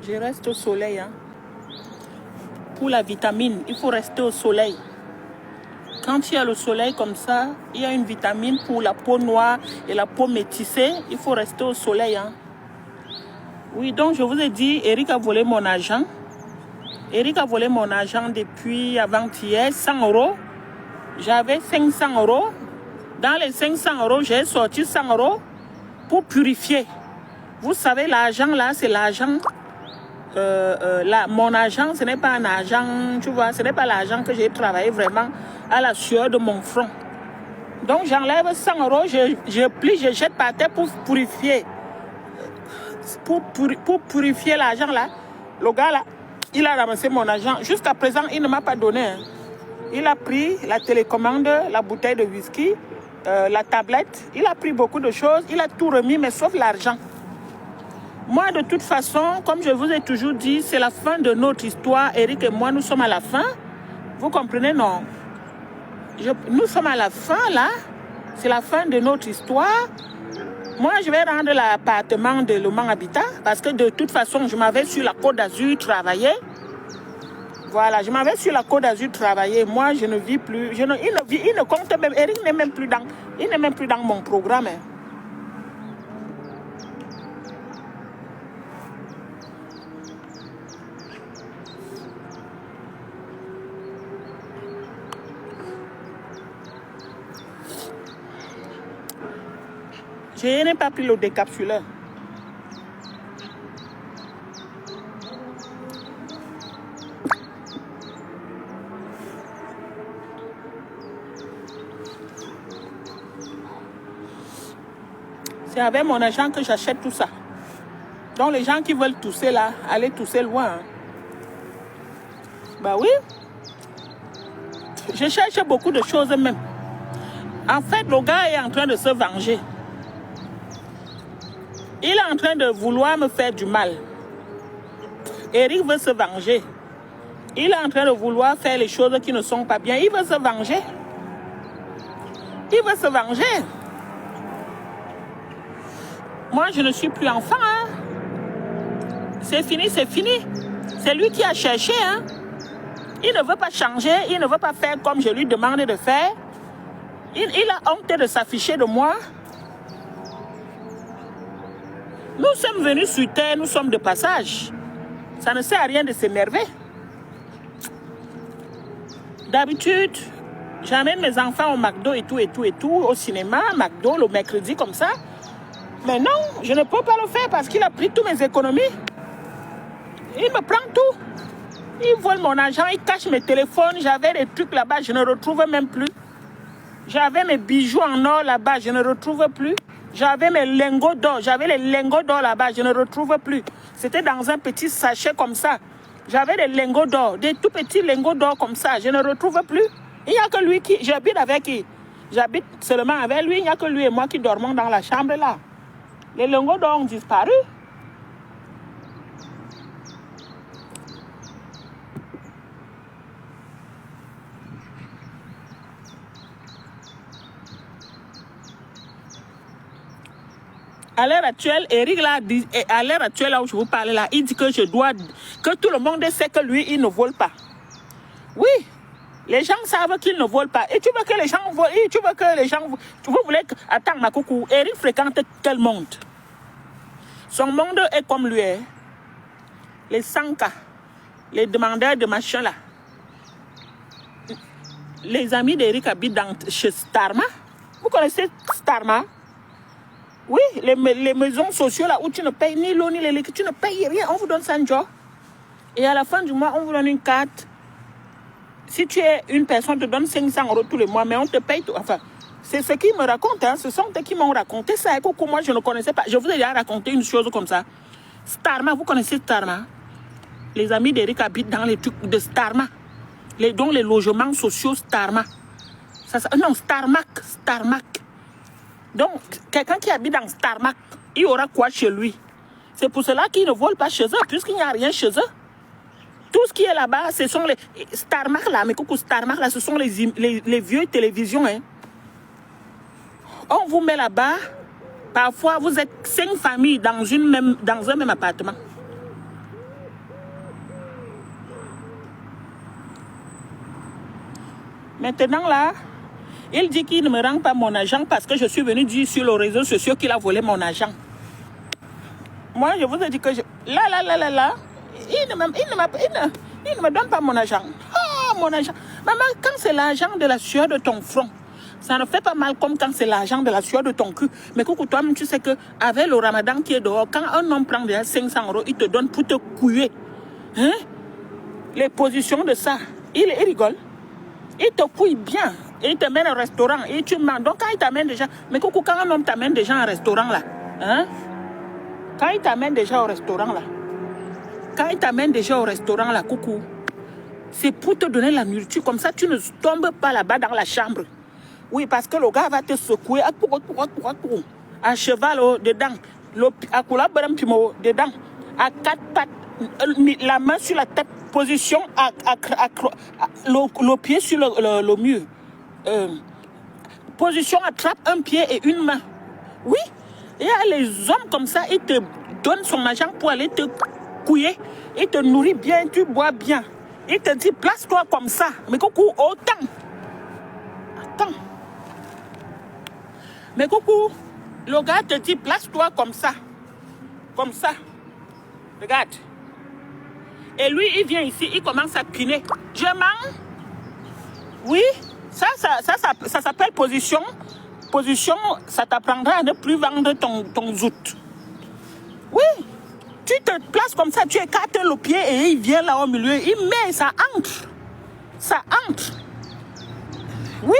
Je reste au soleil. Hein. Pour la vitamine, il faut rester au soleil. Quand il y a le soleil comme ça, il y a une vitamine pour la peau noire et la peau métissée. Il faut rester au soleil. Hein. Oui, donc je vous ai dit, Eric a volé mon argent. Eric a volé mon argent depuis avant-hier, 100 €. J'avais 500 €. Dans les 500 €, j'ai sorti 100 € pour purifier. Vous savez, l'argent là, c'est l'argent. Mon argent, ce n'est pas un argent, tu vois, ce n'est pas l'argent que j'ai travaillé vraiment à la sueur de mon front. Donc j'enlève 100 €, je plie, je jette par terre pour purifier. Pour purifier l'argent là. Le gars là, il a ramassé mon argent. Jusqu'à présent, il ne m'a pas donné. Hein. Il a pris la télécommande, la bouteille de whisky, la tablette. Il a pris beaucoup de choses. Il a tout remis, mais sauf l'argent. Moi, de toute façon, comme je vous ai toujours dit, c'est la fin de notre histoire. Eric et moi, nous sommes à la fin. Vous comprenez, non? Nous sommes à la fin, là. C'est la fin de notre histoire. Moi, je vais rendre l'appartement de Le Mans Habitat parce que de toute façon, je m'avais sur la Côte d'Azur travailler. Voilà, je m'avais sur la Côte d'Azur travailler. Moi, je ne vis plus. Il ne compte même. Eric n'est même plus dans mon programme. Hein. Je n'ai pas pris le décapsuleur. C'est avec mon argent que j'achète tout ça. Donc les gens qui veulent tousser là, allez tousser loin. Hein. Bah oui. Je cherche beaucoup de choses même. En fait, le gars est en train de se venger. Il est en train de vouloir me faire du mal. Eric veut se venger. Il est en train de vouloir faire les choses qui ne sont pas bien. Il veut se venger. Il veut se venger. Moi, je ne suis plus enfant. Hein. C'est fini, c'est fini. C'est lui qui a cherché. Hein. Il ne veut pas changer. Il ne veut pas faire comme je lui demandais de faire. Il a honte de s'afficher de moi. Nous sommes venus sur terre, nous sommes de passage. Ça ne sert à rien de s'énerver. D'habitude, j'amène mes enfants au McDo et tout, au cinéma, McDo, le mercredi comme ça. Mais non, je ne peux pas le faire parce qu'il a pris toutes mes économies. Il me prend tout. Il vole mon argent, il cache mes téléphones. J'avais des trucs là-bas, je ne retrouve même plus. J'avais mes bijoux en or là-bas, je ne retrouve plus. J'avais mes lingots d'or, j'avais les lingots d'or là-bas, je ne retrouve plus. C'était dans un petit sachet comme ça. J'avais des lingots d'or, des tout petits lingots d'or comme ça, je ne retrouve plus. Il n'y a que lui qui... J'habite avec qui? J'habite seulement avec lui, il n'y a que lui et moi qui dormons dans la chambre là. Les lingots d'or ont disparu. À l'heure actuelle, Eric là, à l'heure actuelle là où je vous parle là, il dit que que tout le monde sait que lui, il ne vole pas. Oui, les gens savent qu'il ne vole pas. Et tu veux que les gens volent, tu veux que les gens... Vous voulez que... Attends, ma coucou, Eric fréquente quel monde? Son monde est comme lui. Hein? Les 100K, les demandeurs de machin là. Les amis d'Eric habitent chez Starma. Vous connaissez Starma? Oui, les maisons sociales là où tu ne payes ni l'eau ni l'électricité, tu ne payes rien, on vous donne 100 jours. Et à la fin du mois, on vous donne une carte. Si tu es une personne, on te donne 500 € tous les mois, mais on te paye tout. Enfin, c'est ce qu'ils me racontent, hein. Ce sont eux qui m'ont raconté ça. Et que moi, je ne connaissais pas. Je vous ai déjà raconté une chose comme ça. Starma, vous connaissez Starma? Les amis d'Eric habitent dans les trucs de Starma. Dont les logements sociaux Starma. Non, Starmac. Donc, quelqu'un qui habite dans Starmac, il aura quoi chez lui? C'est pour cela qu'ils ne volent pas chez eux, puisqu'il n'y a rien chez eux. Tout ce qui est là-bas, ce sont les... Starmac là, mais coucou Starmac là, ce sont les vieux télévisions. Hein. On vous met là-bas, parfois vous êtes 5 familles dans un même appartement. Maintenant là, il dit qu'il ne me rend pas mon argent parce que je suis venu dire sur les réseaux sociaux qu'il a volé mon argent. Moi, je vous ai dit que là, il ne me donne pas mon argent. Ah, mon argent. Maman, quand c'est l'argent de la sueur de ton front, ça ne fait pas mal comme quand c'est l'argent de la sueur de ton cul. Mais coucou, toi-même, tu sais qu'avec le ramadan qui est dehors, quand un homme prend déjà 500 €, il te donne pour te couiller. Hein? Les positions de ça, il rigole. Il te couille bien. Il te mène au restaurant et tu manges. Donc quand il t'amène déjà... Mais coucou, quand un homme t'amène déjà au restaurant là, hein? Quand il t'amène déjà au restaurant là, coucou, c'est pour te donner la nourriture. Comme ça, tu ne tombes pas là-bas dans la chambre. Oui, parce que le gars va te secouer à cheval dedans, à dedans, à quatre pattes, la main sur la tête, position, le pied sur le mur. Position, attrape un pied et une main. Oui, il y a les hommes comme ça, ils te donnent son argent pour aller te couiller. Il te nourrit bien, tu bois bien. Il te dit, place-toi comme ça. Mais coucou, autant. Attends. Mais coucou, le gars te dit, place-toi comme ça. Comme ça. Regarde. Et lui, il vient ici, il commence à piner. Je mens. Oui, ça s'appelle position. Position, ça t'apprendra à ne plus vendre ton zout. Oui, tu te places comme ça, tu écartes le pied et il vient là au milieu, il met, ça entre. Ça entre. Oui.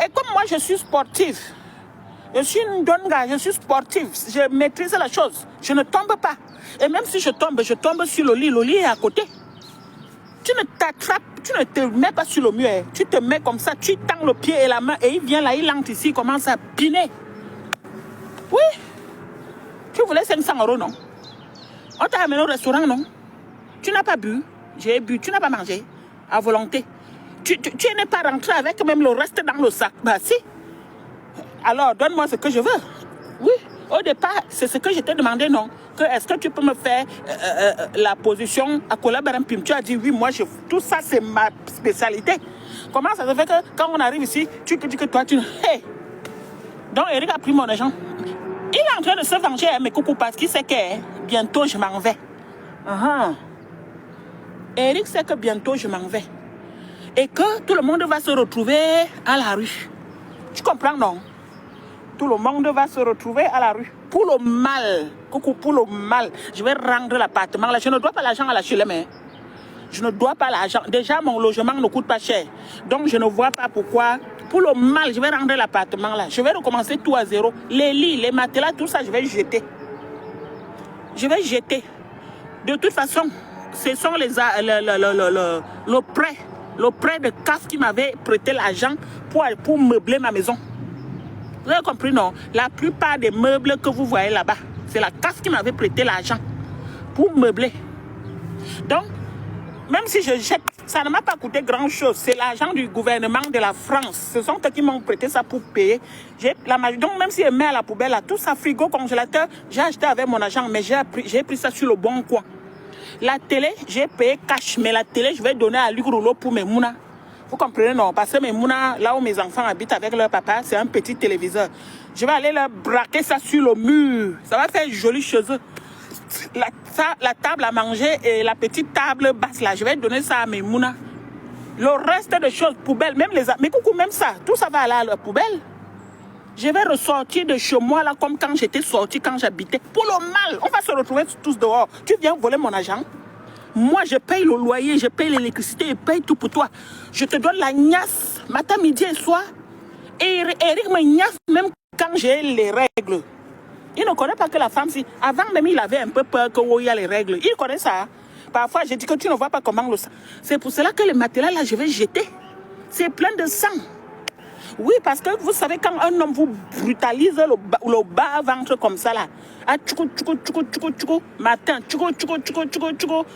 Et comme moi, je suis sportive, je suis une donga, je suis sportive, je maîtrise la chose, je ne tombe pas. Et même si je tombe sur le lit est à côté. Tu ne t'attrapes, tu ne te mets pas sur le mur, tu te mets comme ça, tu tends le pied et la main et il vient là, il entre ici, il commence à piner. Oui. Tu voulais 500 €, non? On t'a amené au restaurant, non? Tu n'as pas bu, j'ai bu, tu n'as pas mangé, à volonté. Tu n'es pas rentré avec même le reste dans le sac. Bah si. Alors, donne-moi ce que je veux. Oui. Au départ, c'est ce que je t'ai demandé, non? Que est-ce que tu peux me faire la position à collaborer? Tu as dit oui, moi, tout ça, c'est ma spécialité. Comment ça se fait que quand on arrive ici, tu te dis que toi, tu... Hey! Donc, Eric a pris mon argent. Il est en train de se venger, mes coucou, parce qu'il sait que bientôt, je m'en vais. Eric sait que bientôt, je m'en vais. Et que tout le monde va se retrouver à la rue. Tu comprends, non? Tout le monde va se retrouver à la rue. Pour le mal. Coucou, pour le mal. Je vais rendre l'appartement là. Je ne dois pas l'argent à la Chileme. Je ne dois pas l'argent. Déjà, mon logement ne coûte pas cher. Donc, je ne vois pas pourquoi. Pour le mal, je vais rendre l'appartement là. Je vais recommencer tout à zéro. Les lits, les matelas, tout ça, je vais jeter. Je vais jeter. De toute façon, ce sont le prêt de CAF qui m'avait prêté l'argent pour meubler ma maison. Vous avez compris, non? La plupart des meubles que vous voyez là-bas, c'est la CAF qui m'avait prêté l'argent pour meubler. Donc, même si je jette, ça ne m'a pas coûté grand-chose. C'est l'argent du gouvernement de la France. Ce sont eux qui m'ont prêté ça pour payer. Donc, même si je mets à la poubelle, là, tout ça, frigo, congélateur, j'ai acheté avec mon argent, mais j'ai pris ça sur le bon coin. La télé, j'ai payé cash, mais la télé, je vais donner à Luc Rouleau pour mes mounas. Vous comprenez, non? Parce que mes mounas, là où mes enfants habitent avec leur papa, c'est un petit téléviseur. Je vais aller leur braquer ça sur le mur. Ça va faire joli chez eux. La table à manger et la petite table basse là, je vais donner ça à mes mounas. Le reste des choses, poubelle, même les... Mais coucou, même ça, tout ça va aller à la poubelle. Je vais ressortir de chez moi là comme quand j'étais sorti, quand j'habitais. Pour le mal, on va se retrouver tous dehors. Tu viens voler mon argent. Moi, je paye le loyer, je paye l'électricité, je paye tout pour toi. Je te donne la gnasse, matin, midi et soir. Et Eric me gnasse même quand j'ai les règles. Il ne connaît pas que la femme, si. Avant même, il avait un peu peur qu'il y a les règles. Il connaît ça. Parfois, je dis que tu ne vois pas comment le sang. C'est pour cela que les matelas, là, je vais jeter. C'est plein de sang. Oui, parce que vous savez, quand un homme vous brutalise le bas-ventre comme ça, là, à tchoukou, tchoukou, tchoukou, tchoukou, tchoukou, matin, tchoukou, tchoukou, tchoukou, tchoukou, tchoukou,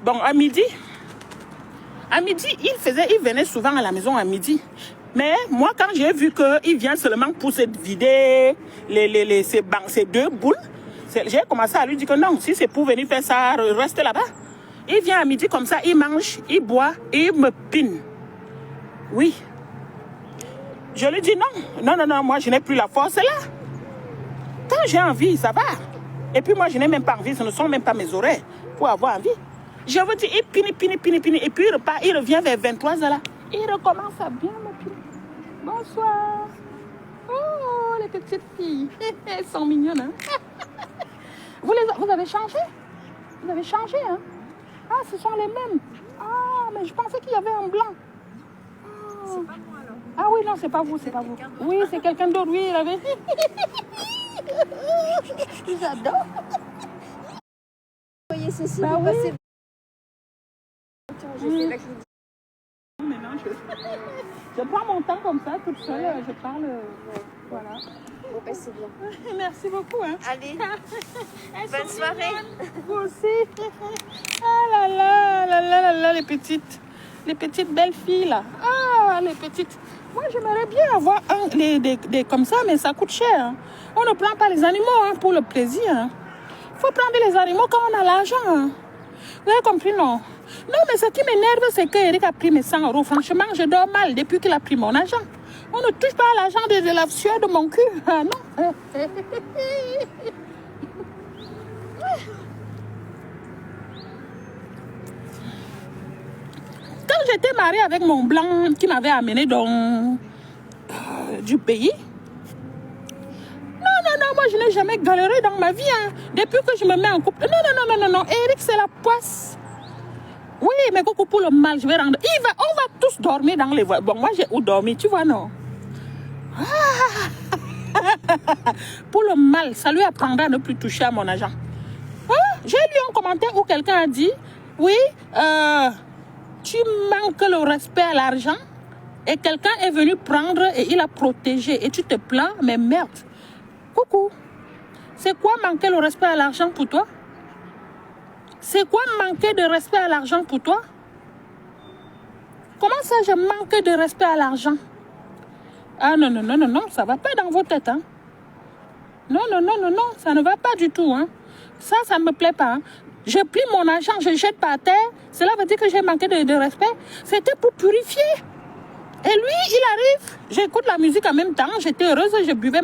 bon, à midi, il venait souvent à la maison à midi. Mais moi, quand j'ai vu qu'il vient seulement pour se vider ces deux boules, j'ai commencé à lui dire que non, si c'est pour venir faire ça, reste là-bas. Il vient à midi comme ça, il mange, il boit et il me pine. Oui. Je lui dis non. Non, non, non, moi je n'ai plus la force là. Quand j'ai envie, ça va. Et puis moi je n'ai même pas envie, ce ne sont même pas mes oreilles pour avoir envie. Je vous dis, il pine, pine, pine, pine. Et puis il repart, il revient vers 23h là. Il recommence à bien me piner. Bonsoir. Oh, les petites filles. Elles sont mignonnes, hein? Vous avez changé? Vous avez changé, hein? Ah, ce sont les mêmes. Ah, mais je pensais qu'il y avait un blanc. C'est pas moi alors. Ah oui, non, c'est pas vous, c'est pas vous. Oui, c'est quelqu'un d'autre, oui, il avait... J'adore. Voyez ceci, Bah vous oui. passez. Tiens, j'ai fait la clinique. Maintenant, je prends mon temps comme ça, toute seule, je parle, voilà. Bon, ben, c'est bien. Merci beaucoup, hein. Allez, Elles bonne sont soirée. mignonnes. Vous aussi. Ah là là, là là là là, les petites belles filles là. Ah, les petites. Moi, j'aimerais bien avoir des comme ça, mais ça coûte cher. Hein. On ne prend pas les animaux hein, pour le plaisir. Hein. Faut prendre les animaux quand on a l'argent. Hein. Vous avez compris, non? Non, mais ce qui m'énerve, c'est qu'Eric a pris mes 100 euros. Franchement, je dors mal depuis qu'il a pris mon argent. On ne touche pas à l'argent de la sueur de mon cul. Ah non. Quand j'étais mariée avec mon blanc qui m'avait amené dans du pays, non, moi je n'ai jamais galéré dans ma vie. Hein. Depuis que je me mets en couple. Non. Eric, c'est la poisse. Oui, mais coucou pour le mal, je vais rendre. On va tous dormir dans les voies. Bon, moi j'ai où dormir, tu vois, non? Pour le mal, ça lui apprendra à ne plus toucher à mon argent. Hein? J'ai lu un commentaire où quelqu'un a dit, oui, tu manques le respect à l'argent et quelqu'un est venu prendre et il a protégé et tu te plains, mais merde. Coucou, c'est quoi manquer le respect à l'argent pour toi? C'est quoi manquer de respect à l'argent pour toi? Comment ça je manque de respect à l'argent? Ah non, ça ne va pas dans vos têtes. Hein? Non, ça ne va pas du tout. Hein? Ça ne me plaît pas. Hein? Je plie mon argent, je jette par terre. Cela veut dire que j'ai manqué de respect. C'était pour purifier. Et lui, il arrive, j'écoute la musique en même temps. J'étais heureuse, je buvais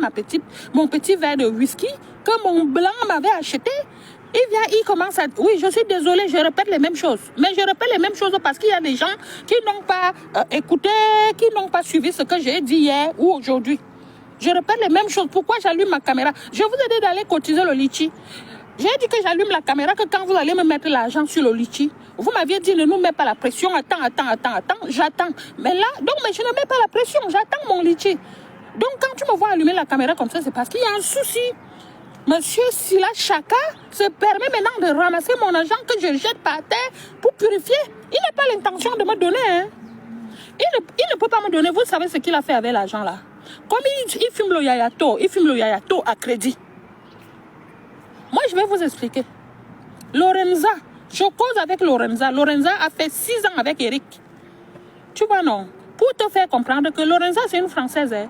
mon petit verre de whisky que mon blanc m'avait acheté. Il vient, il commence à... Oui, je suis désolée, je répète les mêmes choses. Mais je répète les mêmes choses parce qu'il y a des gens qui n'ont pas écouté, qui n'ont pas suivi ce que j'ai dit hier ou aujourd'hui. Je répète les mêmes choses. Pourquoi j'allume ma caméra? Je vous ai dit d'aller cotiser le litchi. J'ai dit que j'allume la caméra que quand vous allez me mettre l'argent sur le litchi. Vous m'aviez dit ne nous mets pas la pression. Attends. J'attends. Mais là, mais je ne mets pas la pression. J'attends mon litchi. Donc quand tu me vois allumer la caméra comme ça, c'est parce qu'il y a un souci. Monsieur Sila Chaka se permet maintenant de ramasser mon argent que je jette par terre pour purifier. Il n'a pas l'intention de me donner. Hein. Il ne peut pas me donner. Vous savez ce qu'il a fait avec l'argent là. Comme il fume le yayato à crédit. Moi, je vais vous expliquer. Lorenza, je cause avec Lorenza. Lorenza a fait 6 ans avec Eric. Tu vois, non? Pour te faire comprendre que Lorenza, c'est une Française. Hein.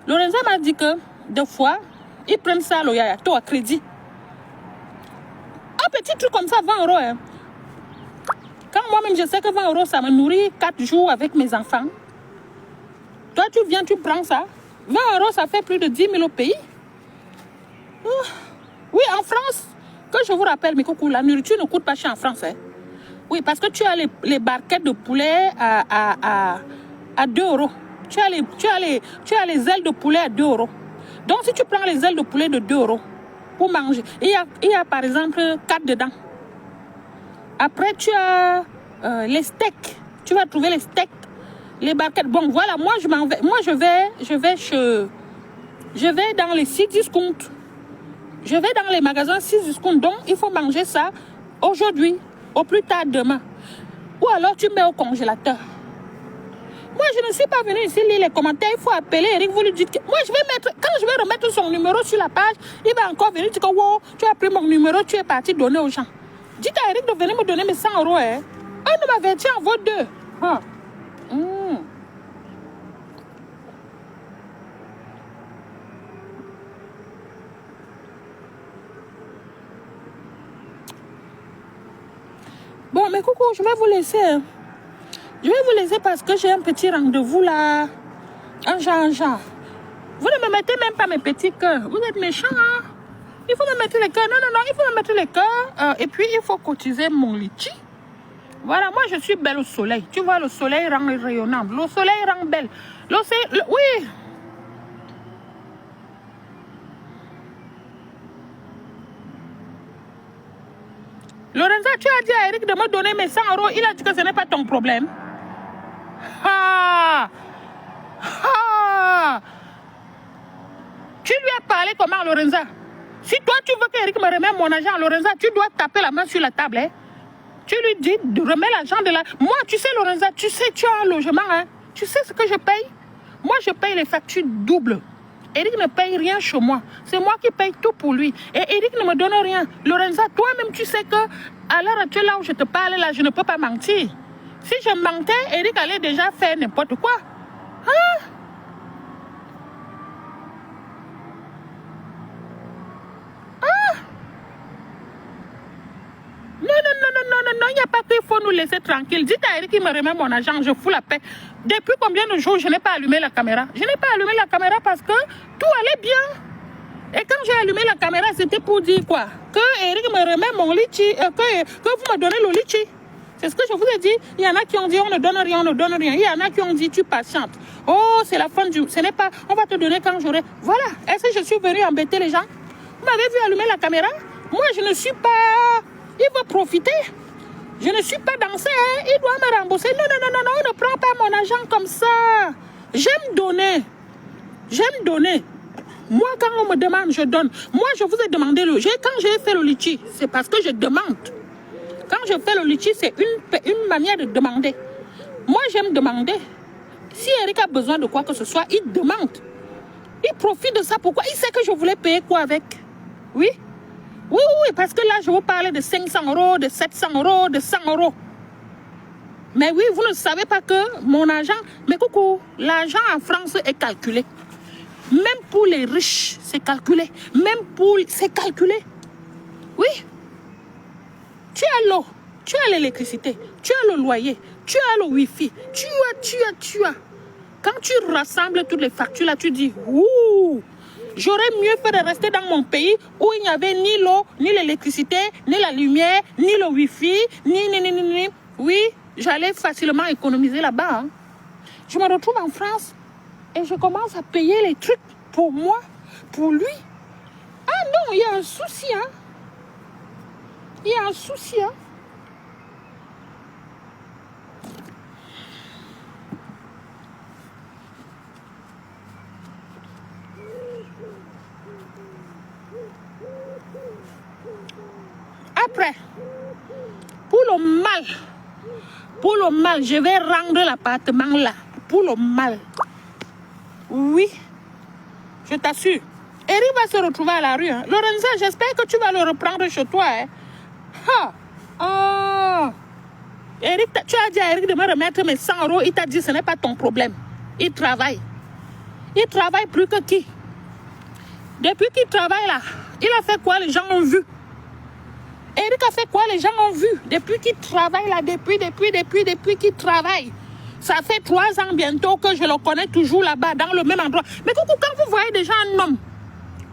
Lorenza m'a dit que, des fois, ils prennent ça, le yayato à crédit. Un petit truc comme ça, 20 euros. Hein. Quand moi-même, je sais que 20 euros, ça me nourrit 4 jours avec mes enfants. Toi, tu viens, tu prends ça. 20 euros, ça fait plus de 10 000 au pays. Oui, en France, que je vous rappelle, mes coucous, la nourriture ne coûte pas cher en France. Hein. Oui, parce que tu as les barquettes de poulet à 2 euros. Tu as les ailes de poulet à 2 euros. Donc, si tu prends les ailes de poulet de 2 euros pour manger, il y a par exemple 4 dedans. Après, tu as les steaks. Tu vas trouver les steaks, les barquettes. Bon, voilà, moi, je vais dans les 6 discounts. Je vais dans les magasins 6 discounts. Donc, il faut manger ça aujourd'hui, au plus tard demain. Ou alors, tu mets au congélateur. Moi, je ne suis pas venue ici lire les commentaires. Il faut appeler Eric. Vous lui dites que... Moi, quand je vais remettre son numéro sur la page, il va encore venir dire que wow, tu as pris mon numéro, tu es parti donner aux gens. Dites à Eric de venir me donner mes 100 euros. Hein. Un de m'avertit en vaut 2. Hein. mais coucou, je vais vous laisser. Hein. Je vais vous laisser parce que j'ai un petit rendez-vous là. Un genre. Vous ne me mettez même pas mes petits cœurs. Vous êtes méchants, hein? Il faut me mettre les cœurs. Non, il faut me mettre les cœurs. Et puis, il faut cotiser mon litchi. Voilà, moi, je suis belle au soleil. Tu vois, le soleil rend rayonnante. Le soleil rend belle. Oui. Lorenza, tu as dit à Eric de me donner mes 100 euros. Il a dit que ce n'est pas ton problème. Tu lui as parlé comment, Lorenza? Si toi, tu veux qu'Eric me remette mon argent, Lorenza, tu dois taper la main sur la table. Hein? Tu lui dis de remettre l'argent de la... Moi, tu sais, Lorenza, tu sais, tu as un logement. Hein? Tu sais ce que je paye? Moi, je paye les factures doubles. Eric ne paye rien chez moi. C'est moi qui paye tout pour lui. Et Eric ne me donne rien. Lorenza, toi-même, tu sais que à l'heure actuelle, là où je te parle, là, je ne peux pas mentir. Si je mentais, Eric allait déjà faire n'importe quoi. Hein? Non, il n'y a pas qu'il faut nous laisser tranquille. Dites à Eric qu'il me remet mon argent, je fous la paix. Depuis combien de jours je n'ai pas allumé la caméra? Je n'ai pas allumé la caméra parce que tout allait bien. Et quand j'ai allumé la caméra, c'était pour dire quoi? Que Eric me remet mon litchi, que vous me donnez le litchi. C'est ce que je vous ai dit. Il y en a qui ont dit on ne donne rien, on ne donne rien. Il y en a qui ont dit tu patientes. Oh, c'est la fin du... Ce n'est pas... On va te donner quand j'aurai... Voilà. Est-ce que je suis venue embêter les gens? Vous m'avez vu allumer la caméra? Moi, je ne suis pas... Il veut profiter. Je ne suis pas dansé, hein. Il doit me rembourser. Non, on ne prend pas mon argent comme ça. J'aime donner. Moi, quand on me demande, je donne. Moi, je vous ai demandé, quand j'ai fait le litchi, c'est parce que je demande. Quand je fais le litchi, c'est une manière de demander. Moi, j'aime demander. Si Eric a besoin de quoi que ce soit, il demande. Il profite de ça. Pourquoi? Il sait que je voulais payer quoi avec? Oui, parce que là, je vous parlais de 500 euros, de 700 euros, de 100 euros. Mais oui, vous ne savez pas que mon argent... Mais coucou, l'argent en France est calculé. Même pour les riches, c'est calculé. C'est calculé. Oui. Tu as l'eau, tu as l'électricité, tu as le loyer, tu as le wifi, tu as. Quand tu rassembles toutes les factures là, tu dis, ouh, j'aurais mieux fait de rester dans mon pays où il n'y avait ni l'eau, ni l'électricité, ni la lumière, ni le wifi, ni. Oui, j'allais facilement économiser là-bas. Hein. Je me retrouve en France et je commence à payer les trucs pour moi, pour lui. Ah non, il y a un souci, hein. Il y a un souci, hein. Après, pour le mal, je vais rendre l'appartement là. Pour le mal. Oui, je t'assure. Eric va se retrouver à la rue. Hein. Lorenza, j'espère que tu vas le reprendre chez toi. Hein. Eric, tu as dit à Eric de me remettre mes 100 euros. Il t'a dit ce n'est pas ton problème. Il travaille. Il travaille plus que qui? Depuis qu'il travaille là, il a fait quoi? Les gens ont vu. Eric a fait quoi? Les gens ont vu. Depuis qu'il travaille là, depuis qu'il travaille. Ça fait 3 ans bientôt que je le connais toujours là-bas, dans le même endroit. Mais coucou, quand vous voyez déjà un homme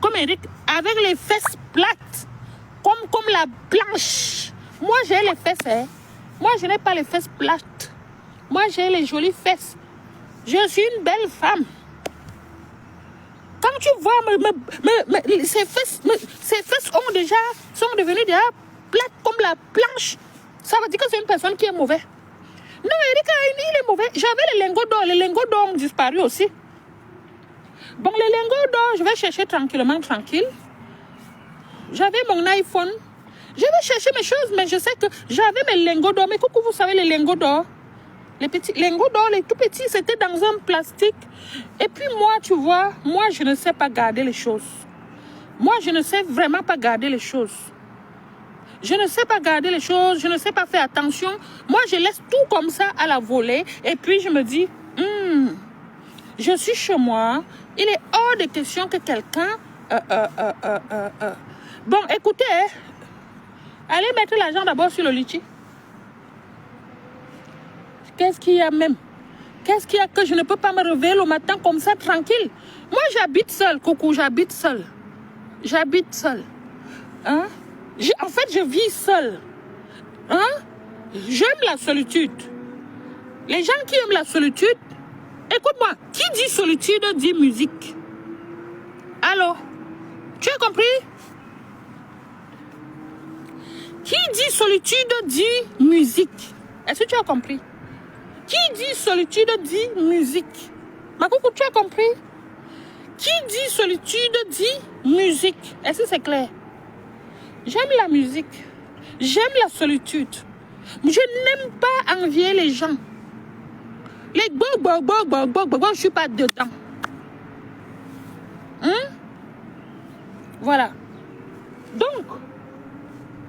comme Eric, avec les fesses plates, comme la planche. Moi, j'ai les fesses, hein. Moi, je n'ai pas les fesses plates. Moi, j'ai les jolies fesses. Je suis une belle femme. Quand tu vois ces fesses sont devenues déjà plates comme la planche. Ça veut dire que c'est une personne qui est mauvaise. Non, Eric, il est mauvais. J'avais les lingots d'or. Les lingots d'or ont disparu aussi. Bon, les lingots d'or, je vais chercher tranquille. J'avais mon iPhone. Je vais chercher mes choses, mais je sais que j'avais mes lingots d'or. Mais coucou, vous savez, les lingots d'or. Les petits lingots d'or, les tout petits, c'était dans un plastique. Et puis moi, tu vois, moi, je ne sais pas garder les choses. Moi, je ne sais vraiment pas garder les choses. Je ne sais pas garder les choses, je ne sais pas faire attention. Moi, je laisse tout comme ça à la volée. Et puis, je me dis, je suis chez moi. Il est hors de question que quelqu'un... Bon, écoutez, allez mettre l'argent d'abord sur le litchi. Qu'est-ce qu'il y a même? Qu'est-ce qu'il y a que je ne peux pas me réveiller le matin comme ça, tranquille? Moi, j'habite seule, coucou, j'habite seule. J'habite seule. Hein? En fait, je vis seule. Hein? J'aime la solitude. Les gens qui aiment la solitude, écoute-moi, qui dit solitude dit musique. Allô? Tu as compris? Qui dit solitude dit musique. Est-ce que tu as compris? Qui dit solitude dit musique. Ma coucou, tu as compris? Qui dit solitude dit musique. Est-ce que c'est clair? J'aime la musique. J'aime la solitude. Je n'aime pas envier les gens. Les je ne suis pas dedans. Hein? Voilà. Donc,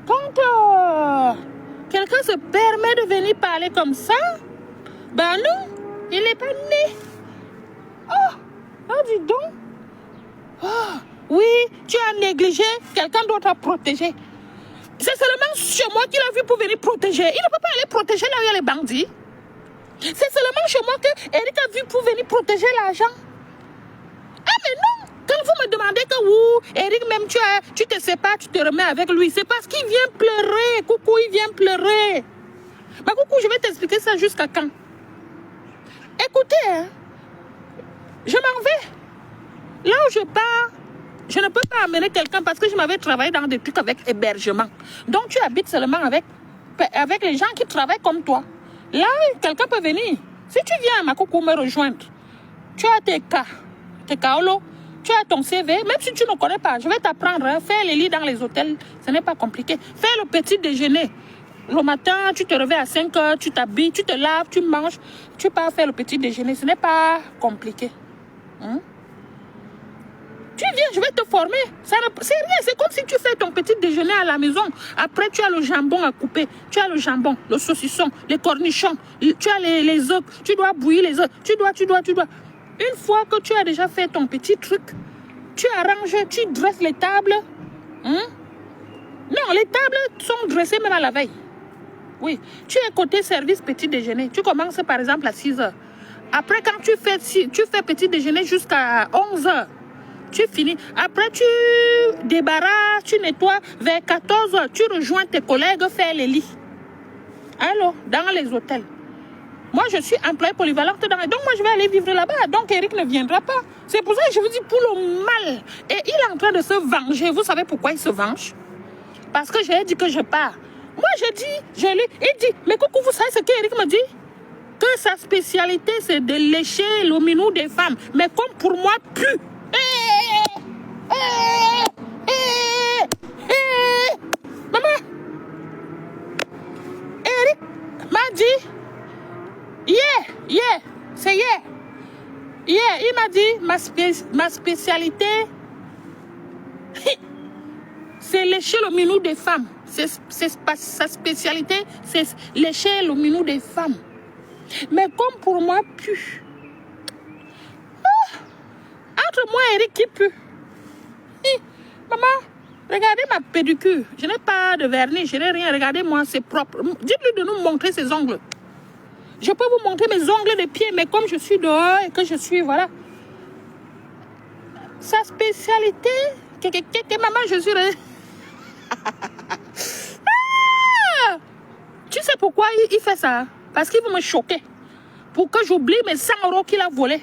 quand quelqu'un se permet de venir parler comme ça, ben non, il n'est pas né. Oh, dis donc. Oh, oui, tu as négligé, quelqu'un d'autre a protégé. C'est seulement chez moi qu'il a vu pour venir protéger. Il ne peut pas aller protéger là où il y a les bandits. C'est seulement chez moi que Eric a vu pour venir protéger l'argent. Ah mais non, quand vous me demandez que Eric même tu te sépares, tu te remets avec lui, c'est parce qu'il vient pleurer. Coucou, il vient pleurer. Mais coucou, je vais t'expliquer ça jusqu'à quand. Écoutez, hein, je m'en vais. Là où je pars, je ne peux pas amener quelqu'un parce que je m'avais travaillé dans des trucs avec hébergement. Donc tu habites seulement avec les gens qui travaillent comme toi. Là, quelqu'un peut venir. Si tu viens à ma coucou me rejoindre, tu as tes kaolo, tu as ton CV, même si tu ne connais pas, je vais t'apprendre. Hein, faire les lits dans les hôtels, ce n'est pas compliqué. Faire le petit déjeuner. Le matin, tu te réveilles à 5 heures, tu t'habilles, tu te laves, tu manges, tu pars faire le petit déjeuner. Ce n'est pas compliqué. Hein? Tu viens, je vais te former. C'est rien, c'est comme si tu fais ton petit déjeuner à la maison. Après, tu as le jambon à couper. Tu as le jambon, le saucisson, les cornichons. Tu as les œufs. Tu dois bouillir les œufs. Tu dois. Une fois que tu as déjà fait ton petit truc, tu arranges, tu dresses les tables. Hein? Non, les tables sont dressées même à la veille. Oui. Tu es côté service petit déjeuner. Tu commences par exemple à 6 heures. Après, quand tu fais petit déjeuner jusqu'à 11 heures. Tu finis. Après, tu débarrasses, tu nettoies. Vers 14 heures, tu rejoins tes collègues faire les lits. Alors, dans les hôtels. Moi, je suis employée polyvalente. Donc, moi, je vais aller vivre là-bas. Donc, Eric ne viendra pas. C'est pour ça que je vous dis pour le mal. Et il est en train de se venger. Vous savez pourquoi il se venge? Parce que j'ai dit que je pars. Moi, il dit, mais coucou, vous savez ce qu'Eric me dit? Que sa spécialité, c'est de lécher le minou des femmes. Mais comme pour moi, plus. Maman, Eric m'a dit c'est hier, il m'a dit ma spécialité c'est lécher le minou des femmes. Sa spécialité, c'est lécher le minou des femmes. Mais comme pour moi, plus. Entre moi et Eric qui pue. Maman, regardez ma pédicure. Je n'ai pas de vernis, je n'ai rien. Regardez-moi, c'est propre. Dites-lui de nous montrer ses ongles. Je peux vous montrer mes ongles de pied, mais comme je suis dehors et que je suis, voilà. Sa spécialité, maman, je suis... Tu sais pourquoi il fait ça? Parce qu'il veut me choquer. Pour que j'oublie mes 100 € qu'il a volés.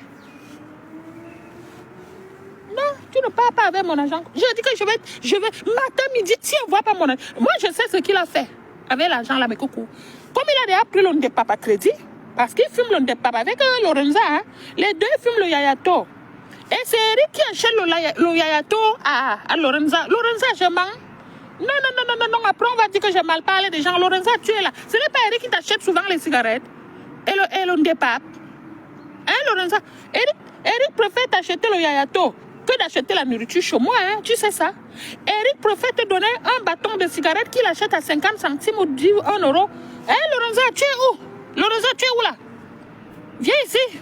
Non, tu ne pars pas avec mon argent. J'ai dit que je vais, matin, midi, si on ne voit pas mon argent. Moi, je sais ce qu'il a fait avec l'argent là, mes coucous. Comme il a déjà pris le Ndepap à crédit, parce qu'il fume le Ndepap avec Lorenza, hein, les deux fument le Yayato. Et c'est Eric qui achète le Yayato à Lorenza. Lorenza, je mens. Non, après on va dire que j'ai mal parlé des gens. Lorenza, tu es là. Ce n'est pas Eric qui t'achète souvent les cigarettes et le Ndepap. Hein, Lorenza? Eric préfère t'acheter le Yayato que d'acheter la nourriture chez moi, hein, tu sais ça. Eric préfère te donner un bâton de cigarette qu'il achète à 50 centimes ou 1 €. Hein, Lorenza, tu es où? Lorenza, tu es où là? Viens ici.